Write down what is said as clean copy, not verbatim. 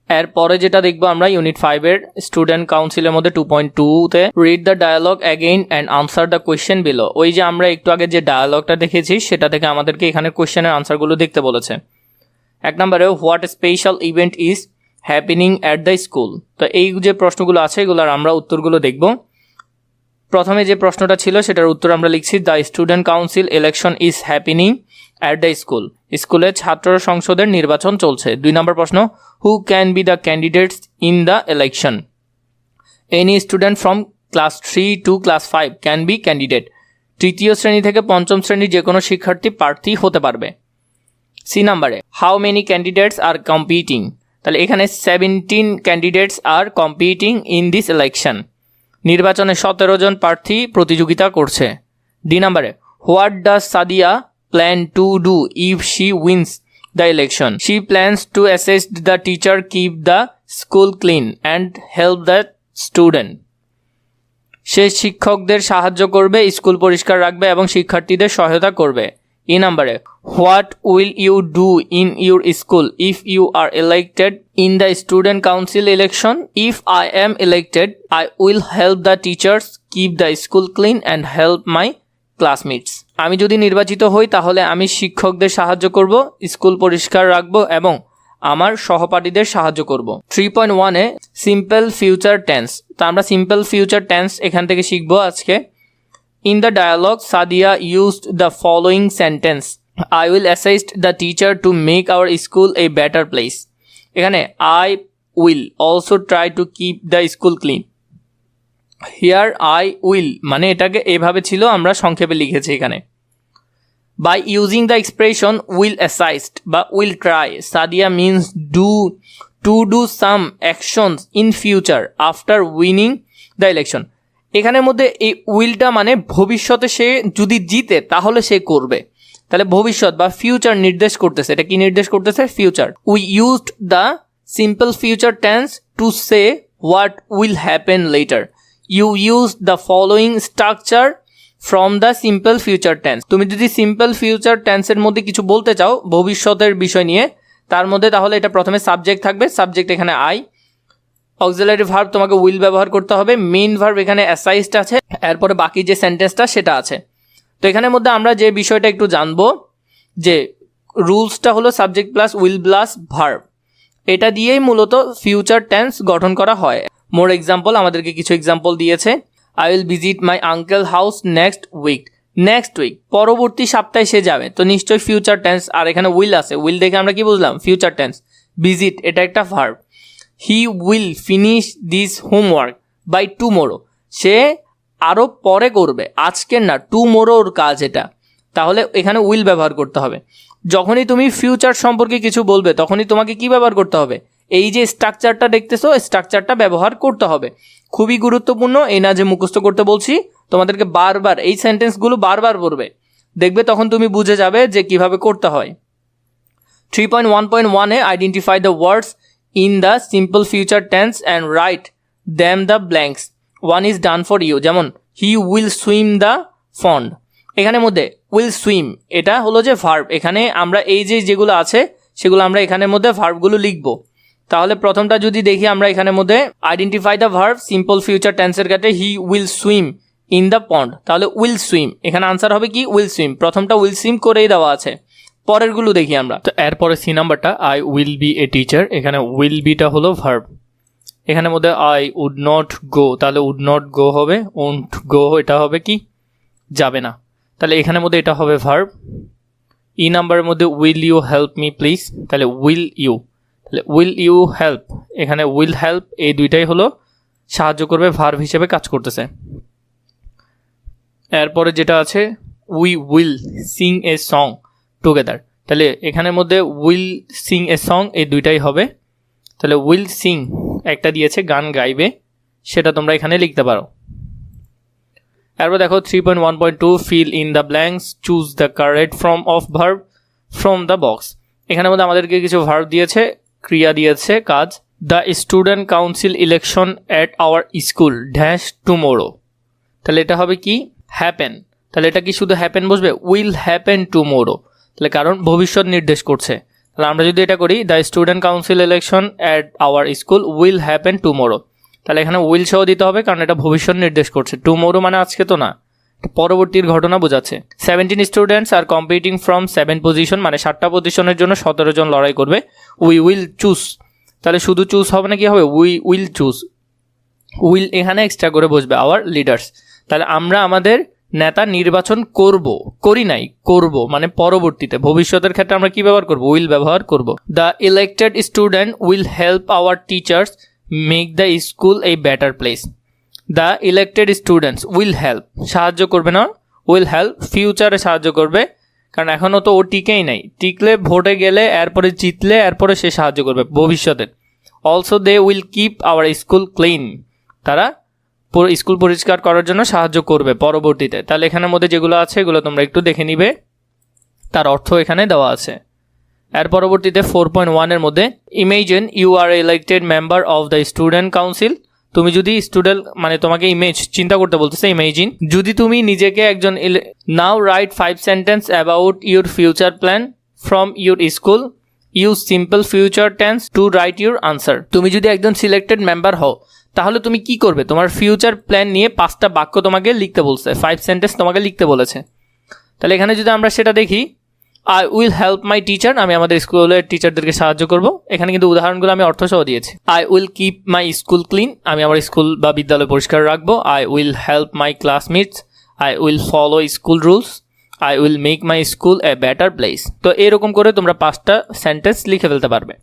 এরপরে যেটা দেখবো আমরা ইউনিট 5 এর স্টুডেন্ট কাউন্সিলের মধ্যে 2.2-তে read the dialogue again and answer the question below. ওই যে আমরা একটু আগে যে ডায়ালগটা দেখেছি সেটা থেকে আমাদেরকে এখানে কোয়েশ্চেনের আনসারগুলো দেখতে বলেছে। 1 নম্বরে what special event is happening at the school. তো এই যে প্রশ্নগুলো আছে এগুলোর আমরা উত্তরগুলো দেখব। প্রথমে যে প্রশ্নটা ছিল সেটার উত্তর আমরা লিখছি the student council election is happening at the school. স্কুলে ছাত্র সংসদের নির্বাচন চলছে। 2 নম্বর প্রশ্ন who can be the candidates in the election. Any student from class 3 to class 5 can be candidate. তৃতীয় শ্রেণী থেকে পঞ্চম শ্রেণীর যে কোনো শিক্ষার্থী প্রার্থী হতে পারবে। সি নাম্বারে how many candidates are competing. তাহলে এখানে 17 candidates are competing in this election. নির্বাচনে 17 জন প্রার্থী প্রতিযোগিতা করছে। ডি নাম্বারে what does Sadia plan to do if she wins the election. She plans to assist the teacher keep the school clean and help the student. সে শিক্ষকদের সাহায্য করবে, স্কুল পরিষ্কার রাখবে এবং শিক্ষার্থীদের সহায়তা করবে। ই নাম্বারে what will you do in your school if you are elected in the student council election. If I am elected I will help the teachers keep the school clean and help my classmates. আমি যদি নির্বাচিত হই তাহলে আমি শিক্ষকদের সাহায্য করব, school পরিষ্কার রাখব এবং আমার সহপাঠীদের সাহায্য করব। 3.1-এ সিম্পল ফিউচার টেন্স। তো আমরা সিম্পল ফিউচার টেন্স এখান থেকে শিখব আজকে। In the dialogue, Sadia used the following sentence: I will assist the teacher to make our school a better place. এখানে I will also try to keep the school clean. Here I will মানে এটাকে এভাবে ছিল, আমরা সংক্ষেপে লিখেছি এখানে। By using the expression will assist বা will try, Sadia means to do some actions in future after winning the election. এখানের মধ্যে এই উইলটা মানে ভবিষ্যতে সে যদি জিতে তাহলে সে করবে, তাহলে ভবিষ্যৎ বা ফিউচার নির্দেশ করতেছে। এটা কি নির্দেশ করতেছে? Future. We used the simple future tense to say what will happen later. You use the following structure from the simple future tense. তুমি যদি সিম্পল ফিউচার টেন্সের মধ্যে কিছু বলতে চাও ভবিষ্যতের বিষয় নিয়ে, তার মধ্যে তাহলে এটা প্রথমে সাবজেক্ট থাকবে, সাবজেক্ট এখানে আই, অক্সিলারি ভার্ব তোমাকে উইল ব্যবহার করতে হবে, মেইন ভার্ব এখানে অ্যাসাইজড আছে, এরপরে বাকি যে সেন্টেন্সটা সেটা আছে। তো এখানের মধ্যে আমরা যে বিষয়টা একটু জানবো যে রুলসটা হলো subject plus will plus verb, এটা দিয়েই মূলত ফিউচার টেন্স গঠন করা হয়। মোর এক্সাম্পল, আমাদেরকে কিছু এক্সাম্পল দিয়েছে। I will visit my uncle house next week. Next week পরবর্তী সপ্তাহে সে যাবে, তো নিশ্চয়ই ফিউচার টেন্স। আর এখানে উইল আছে, উইল দেখে আমরা কি বুঝলাম? Future tense. ভিজিট এটা একটা verb. He will finish this homework by tomorrow. সে আরও পরে করবে, আজকের না, টুমোরোর কাজ এটা। তাহলে এখানে উইল ব্যবহার করতে হবে। যখনই তুমি ফিউচার সম্পর্কে কিছু বলবে তখনই তোমাকে কি ব্যবহার করতে হবে? এই যে স্ট্রাকচারটা দেখতেছো, স্ট্রাকচারটা ব্যবহার করতে হবে। খুবই গুরুত্বপূর্ণ। এই না যে মুখস্থ করতে বলছি, তোমাদেরকে বারবার এই সেন্টেন্সগুলো বারবার পড়বে, দেখবে তখন তুমি বুঝে যাবে যে কিভাবে করতে হয়। 3.1.1-এ identify the words in the simple future tense and write them the blanks. One is done for you, যেমন he will swim the pond। এখানের মধ্যে will swim এটা হলো যে ভার্ব। এখানে আমরা এই যে যেগুলো আছে সেগুলো আমরা এখানের মধ্যে ভার্বগুলো লিখবো। তাহলে প্রথমটা যদি দেখি আমরা এখানের মধ্যে identify the verb simple future টেন্সের ক্ষেত্রে he will swim in the pond, তাহলে উইল সুইম এখানে আনসার হবে কি? Will swim. প্রথমটা উইল সুইম করেই দেওয়া আছে, পরেরগুলো দেখি আমরা। তো এরপরে সি নাম্বারটা I will B a teacher. এখানে উইল বিটা হলো ভার্ব। এখানের মধ্যে আই উড নট গো, তাহলে উড নট গো হবে, ওন্ট গো এটা হবে কি? যাবে না। তাহলে এখানের মধ্যে এটা হবে ভার্ব। ই নাম্বারের মধ্যে will you help me please, তাহলে উইল ইউ, তাহলে উইল ইউ হেল্প, এখানে উইল হেল্প এই দুইটাই হলো সাহায্য করবে, ভার্ব হিসেবে কাজ করতেছে। এরপরে যেটা আছে we will sing a song together, তাহলে এখানের মধ্যে উইল সিং এ সং এই দুইটাই হবে। তাহলে উইল সিং একটা দিয়েছে, গান গাইবে, সেটা তোমরা এখানে লিখতে পারো। এরপর দেখো 3.1.2 fill in the blanks, choose the correct form of verb from the box. এখানের মধ্যে আমাদেরকে কিছু ভার্ব দিয়েছে, ক্রিয়া দিয়েছে, কাজ। The student council election at our school dash tomorrow, তাহলে এটা হবে কি? হ্যাপেন। তাহলে এটা কি শুধু হ্যাপেন বসবে? উইল হ্যাপেন টুমোরো, তাহলে কারণ ভবিষ্যৎ নির্দেশ করছে। তাহলে আমরা যদি এটা করি, the student council election at our school will happen tomorrow, তাহলে এখানে উইল সহ দিতে হবে, কারণ এটা ভবিষ্যৎ নির্দেশ করছে। টুমোরো মানে আজকে তো না, পরবর্তীর ঘটনা বোঝাচ্ছে। 17 students are competing from 7 position, মানে 7টা পজিশনের জন্য 17 জন লড়াই করবে। উই উইল চুজ, তাহলে শুধু চুজ হবে না, কি হবে, উই উইল চুজ, উইল এখানে এক্সট্রা করে বসবে আওয়ার লিডার্স, তাহলে আমরা আমাদের নেতা নির্বাচন করব, করি নাই, করব মানে পরবর্তীতে, ভবিষ্যতের ক্ষেত্রে আমরা কি ব্যবহার করব, উইল ব্যবহার করব। The elected student will help our teachers make the school a better place. The elected students will help, সাহায্য করবে না, উইল হেল্প ফিউচারে সাহায্য করবে, কারণ এখনও তো ও টিকেই নাই, টিকলে ভোটে গেলে এরপরে জিতলে এরপরে সে সাহায্য করবে ভবিষ্যতে। Also they will keep our school clean, তারা স্কুল পরিষ্কার করার জন্য সাহায্য করবে পরবর্তীতে। তাহলে এখানের মধ্যে যেগুলো আছে এগুলো তোমরা একটু দেখে নিবে, তার অর্থ এখানে দেওয়া আছে। এর পরবর্তীতে 4.1 মধ্যে imagine you are elected member of the student council, তুমি যদি স্টুডেন্ট মানে তোমাকে ইমেজ চিন্তা করতে বলতেছে, ইমেজিন যদি তুমি নিজেকে একজন, now write 5 sentence about your future plan from your school, use simple future tense to write your answer. তুমি যদি একজন সিলেক্টেড মেম্বার হও তাহলে তুমি কি করবে, তোমার ফিউচার প্ল্যান নিয়ে 5টা বাক্য তোমাকে লিখতে বলছে, 5 সেন্টেন্স তোমাকে লিখতে বলেছে। তাহলে এখানে যদি আমরা সেটা দেখি, I will help my teacher, আমি আমাদের স্কুলের টিচারদেরকে সাহায্য করব। এখানে কিন্তু উদাহরণগুলো আমি অর্থসহ দিয়েছি। I will keep my school clean, আমি আমার স্কুল বা বিদ্যালয় পরিষ্কার রাখবো। I will help my classmates, I will follow school rules, I will make my school a better place. তো এরকম করে তোমরা 5টা সেন্টেন্স লিখে ফেলতে পারবে।